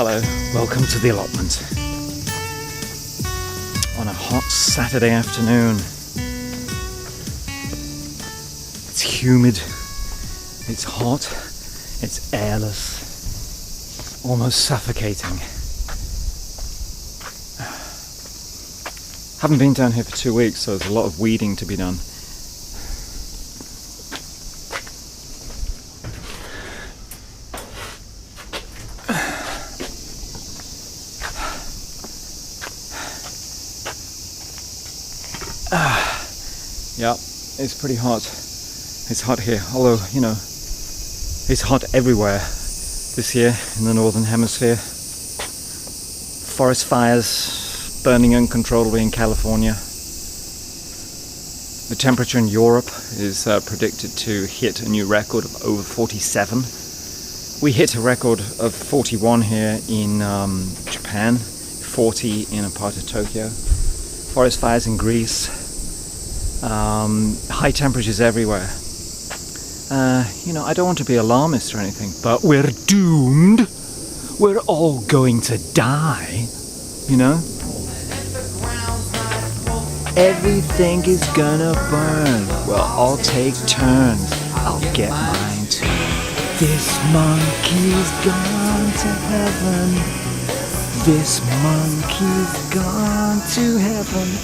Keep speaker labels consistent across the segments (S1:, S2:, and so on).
S1: Hello, welcome to the allotment. On a hot Saturday afternoon. It's humid, it's hot, it's airless, almost suffocating. Haven't been down here for 2 weeks, so there's a lot of weeding to be done. Yeah, it's pretty hot. It's hot here, although, you know, it's hot everywhere this year in the Northern Hemisphere. Forest fires burning uncontrollably in California. The temperature in Europe is predicted to hit a new record of over 47. We hit a record of 41 here in Japan, 40 in a part of Tokyo. Forest fires in Greece. High temperatures everywhere. You know, I don't want to be alarmist or anything, but we're doomed. We're all going to die, you know? Everything is gonna burn. We'll all take turns. I'll get mine too. This monkey's gone to heaven. This monkey's gone to heaven.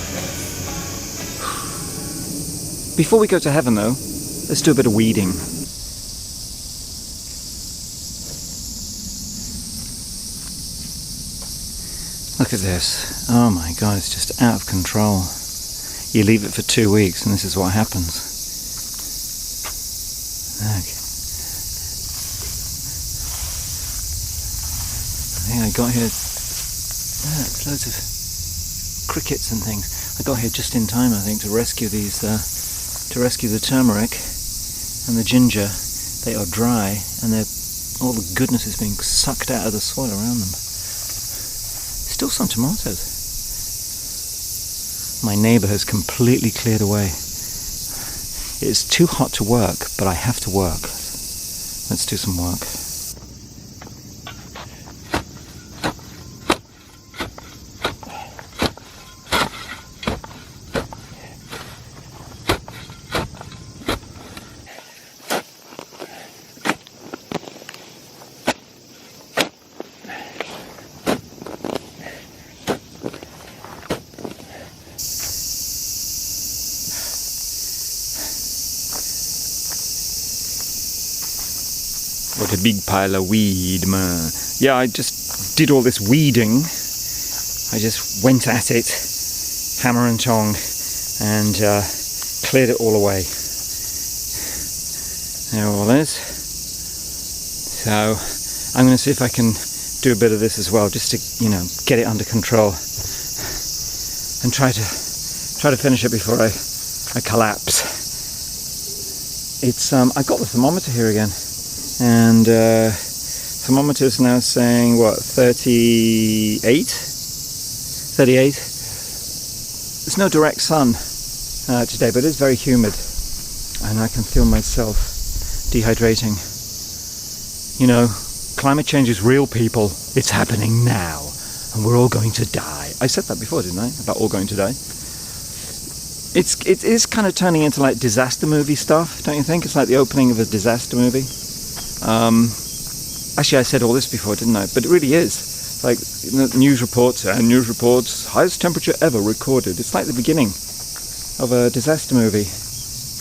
S1: Before we go to heaven though, let's do a bit of weeding. Look at this. Oh my god, it's just out of control. You leave it for 2 weeks and this is what happens. Look. I think I got here... Look, loads of crickets and things. I got here just in time, I think, to rescue these... to rescue the turmeric and the ginger. They are dry and all the goodness is being sucked out of the soil around them. Still some tomatoes. My neighbour has completely cleared away. It's too hot to work, but I have to work. Let's do some work. What a big pile of weed, man. Yeah, I just did all this weeding. I just went at it, hammer and tong, and cleared it all away. There it all is. So I'm going to see if I can do a bit of this as well, just to, you know, get it under control and try to finish it before I collapse. It's I got the thermometer here again. And thermometer is now saying, what, 38? 38. There's no direct sun today, but it's very humid. And I can feel myself dehydrating. You know, climate change is real, people. It's happening now. And we're all going to die. I said that before, didn't I? About all going to die. It is kind of turning into like disaster movie stuff, don't you think? It's like the opening of a disaster movie. Actually I said all this before, didn't I? But it really is. Like, you know, news reports, highest temperature ever recorded. It's like the beginning of a disaster movie.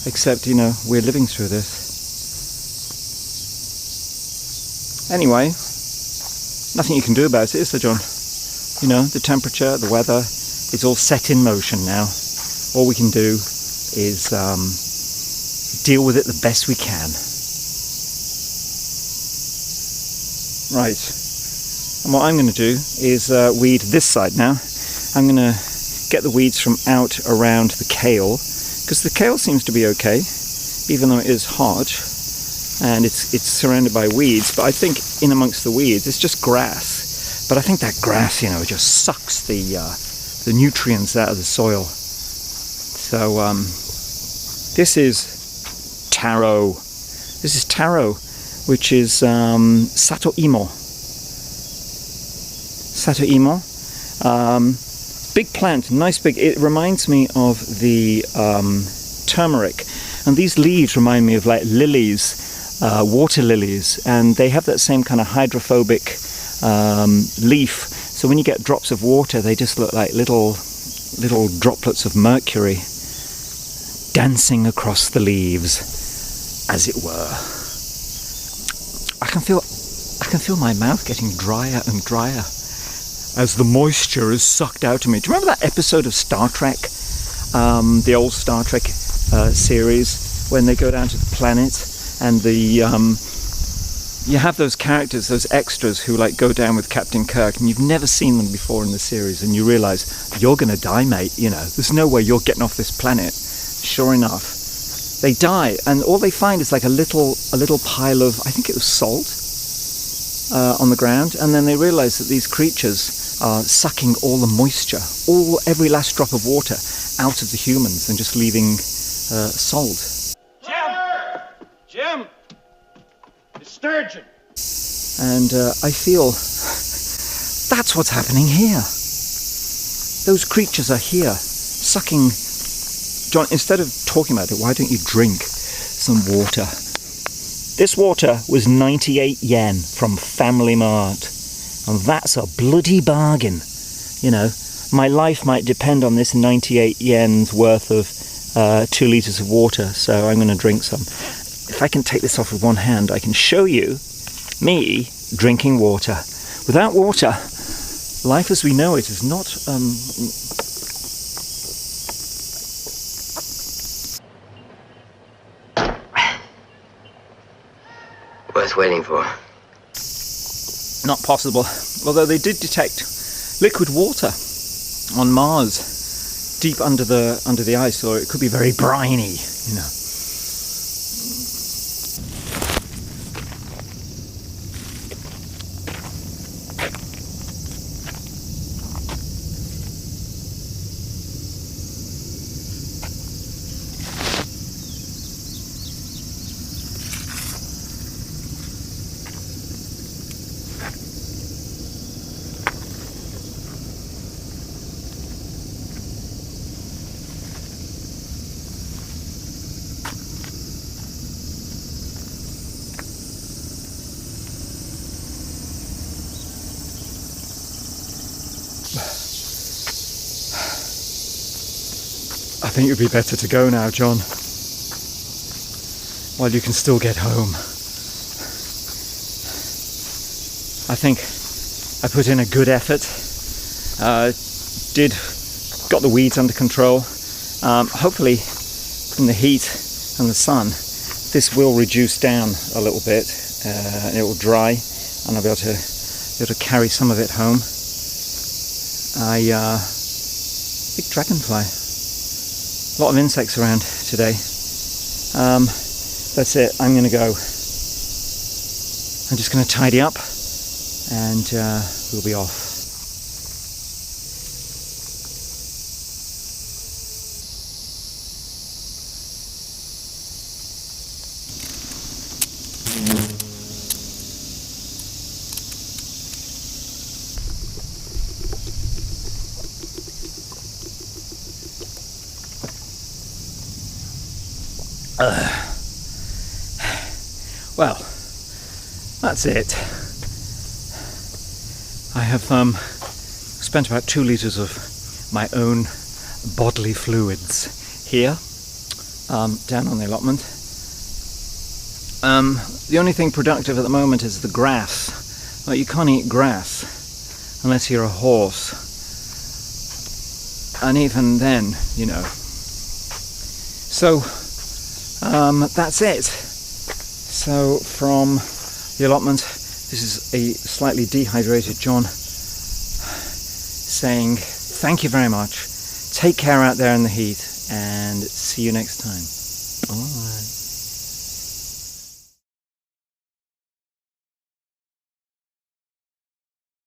S1: Except, you know, we're living through this. Anyway, nothing you can do about it, is there, John? You know, the temperature, the weather, it's all set in motion now. All we can do is deal with it the best we can. Right, and what I'm going to do is weed this side now. I'm going to get the weeds from out around the kale, because the kale seems to be okay, even though it is hot, and it's surrounded by weeds. But I think in amongst the weeds, it's just grass. But I think that grass, you know, just sucks the nutrients out of the soil. So this is taro. This is taro, which is sato imo. Satoimo. Big plant, nice big. It reminds me of the turmeric, and these leaves remind me of like lilies, water lilies, and they have that same kind of hydrophobic leaf. So when you get drops of water, they just look like little droplets of mercury dancing across the leaves, as it were. I can feel my mouth getting drier and drier as the moisture is sucked out of me. Do you remember that episode of Star Trek, the old Star Trek series, when they go down to the planet and you have those characters, those extras who like go down with Captain Kirk, and you've never seen them before in the series, and you realise you're going to die, mate. You know, there's no way you're getting off this planet. Sure enough, they die, and all they find is like a little pile of, I think it was salt, on the ground, and then they realise that these creatures are sucking all the moisture, every last drop of water out of the humans, and just leaving salt. Jim! Sturgeon! And I feel that's what's happening here. Those creatures are here, sucking. John, instead of talking about it, why don't you drink some water? This water was 98 yen from Family Mart, and that's a bloody bargain. You know, my life might depend on this 98 yen's worth of 2 litres of water, so I'm going to drink some. If I can take this off with one hand, I can show you me drinking water. Without water, life as we know it is not...
S2: Worth waiting for.
S1: Not possible. Although they did detect liquid water on Mars, deep under the ice, or it could be very briny, you know. I think it would be better to go now, John, while you can still get home. I think I put in a good effort, got the weeds under control. Hopefully from the heat and the sun this will reduce down a little bit, and it will dry, and I'll be able to carry some of it home. Big dragonfly. A lot of insects around today. That's it, I'm going to go. I'm just going to tidy up and we'll be off. Well, that's it. I have spent about 2 litres of my own bodily fluids here, down on the allotment. The only thing productive at the moment is the grass. Well, you can't eat grass unless you're a horse. And even then, you know. So, that's it. So from the allotment, this is a slightly dehydrated John saying thank you very much, take care out there in the heat, and see you next time. All right.